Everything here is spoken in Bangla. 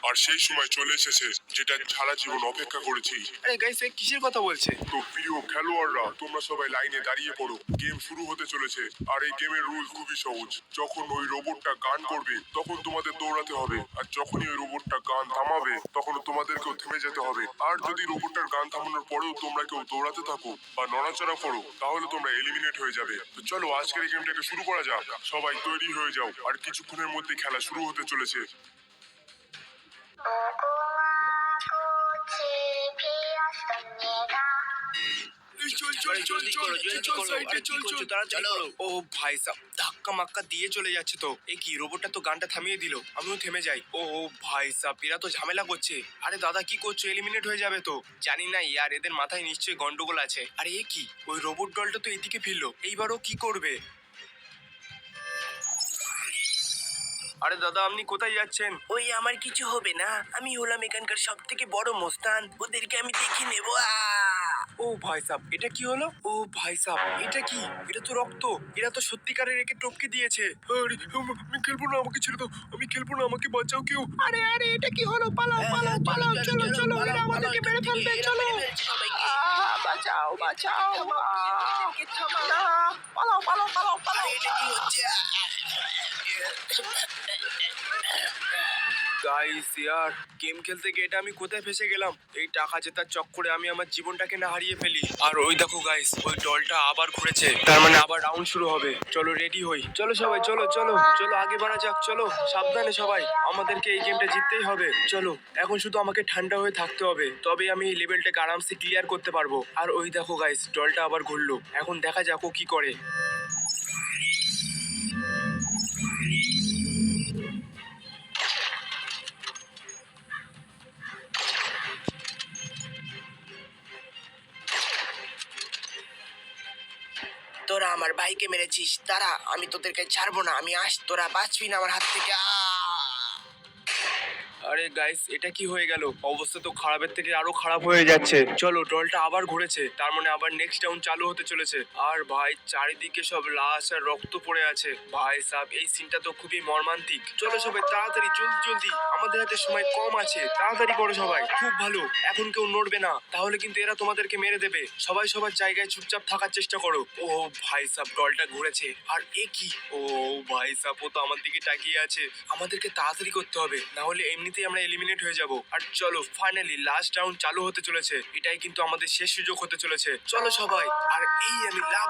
আর সেই সময় চলে এসেছে যেটা সারা জীবন অপেক্ষা করেছি। আরে গাইস, এ কিসের কথা বলছে? তো প্রিয় খেলোয়াড়রা, তোমরা সবাই লাইনে দাঁড়িয়ে পড়ো। গেম শুরু হতে চলেছে। আর এই গেমের রুল খুবই সহজ। যখন ওই রোবটটা গান করবে তখন তোমাদের দৌড়াতে হবে, আর যখনই ওই রোবটটা গান থামাবে তখন তোমাদেরকেও থেমে যেতে হবে। আর যদি রোবটটার গান থামানোর পরেও তোমরা কেউ দৌড়াতে থাকো বা নড়াচড়া করো তাহলে তোমরা এলিমিনেট হয়ে যাবে। তো চলো আজকের এই গেমটাকে শুরু করা যাক। সবাই তৈরি হয়ে যাও, আর কিছুক্ষণের মধ্যে খেলা শুরু হতে চলেছে। ও ভাই সাব, ধাক্কা মাক্কা দিয়ে চলে যাচ্ছে তো। এ কি, রোবটটা তো গানটা থামিয়ে দিল। আমিও থেমে যাই। ও ভাই সাব, এরা তো ঝামেলা করছে। আরে দাদা কি করছো? এলিমিনেট হয়ে যাবে তো। জানি না ইয়ার, এদের মাথায় নিশ্চয়ই গন্ডগোল আছে। আরে এ কি, ওই রোবট দলটা তো এদিকে ফিরলো। এইবারও কি করবে? আরে দাদা, আপনি কোথায় যাচ্ছেন? ওই আমার কিছু হবে না, আমি হলাম এখানকার সব থেকে বড় মোস্তান, ওদেরকে আমি দেখে নেবো। ও ভাই সাব, এটা কি হলো? ও ভাই সাব, এটা কি? এটা তো রক্ত। এরা তো সত্যিকারের একে টপকে দিয়েছে। আরে আমি খেলবো না, আমাকে ছেড়ে দাও। আমি খেলবো না, আমাকে বাঁচাও কেউ। আরে আরে, এটা কি হলো? পালাও পালাও পালাও, চলো চলো, এরা আমাদেরকে মেরে ফেলবে, চলো। বাঁচাও বাঁচাও, না, পালাও পালাও পালাও পালাও। এটা কি হচ্ছে? গাইস ইয়ার, গেম খেলতে গিয়ে এটা আমি কোথায় ফেসে গেলাম? এই টাকা জেতার চক্করে আমি আমার জীবনটাকে না হারিয়ে ফেলি। আর ওই দেখো গাইস, ওই দলটা আবার ঘুরেছে। তার মানে আবার রাউন্ড শুরু হবে। চলো রেডি হই। চলো সবাই, চলো চলো চলো, আগে বাড়া যাক। চলো সাবধানে সবাই, আমাদেরকে এই গেমটা জিততেই হবে। চলো, এখন শুধু আমাকে ঠান্ডা হয়ে থাকতে হবে, তবে আমি এই লেভেলটাকে আরামসে ক্লিয়ার করতে পারবো। আর ওই দেখো গাইস, দলটা আবার ঘুরলো। এখন দেখা যাক ও কি করে। তোরা আমার ভাইকে মেরেছিস, তারা আমি তোদেরকে ছাড়বো না। আমি তোরা বাঁচবি না আমার হাত থেকে। আরে গাইস, এটা কি হয়ে গেল? অবস্থা তো খারাপের থেকে আরো খারাপ হয়ে যাচ্ছে। চলো, দলটা আবার ঘুরেছে, তার মানে আবার নেক্সট রাউন্ড চালু হতে চলেছে। আর ভাই, চারিদিকে সব লাশ আর রক্ত পড়ে আছে। ভাই সাহেব, এই সিনটা তো খুবই মর্মান্তিক। চলো সবাই তাড়াতাড়ি, জলদি জলদি, আমাদের হাতে সময় কম আছে। তাড়াতাড়ি করো সবাই। খুব ভালো, এখন কেউ নড়বে না, তাহলে কিন্তু এরা তোমাদেরকে মেরে দেবে। সবাই সবার জায়গায় চুপচাপ থাকার চেষ্টা করো। ও ভাই সাহেব, দলটা ঘুরেছে। আর এ কি? ও ভাই সাহেব, ও তো আমার দিকে তাকিয়ে আছে। আমাদেরকে তাড়াতাড়ি করতে হবে, না হলে এমনিতেই আমরা এলিমিনেট হয়ে যাব। আর চলো, ফাইনালি লাস্ট রাউন্ড চালু হতে চলেছে। এটাই কিন্তু আমাদের শেষ সুযোগ হতে চলেছে। চলো সবাই। আর এই আমি লাভ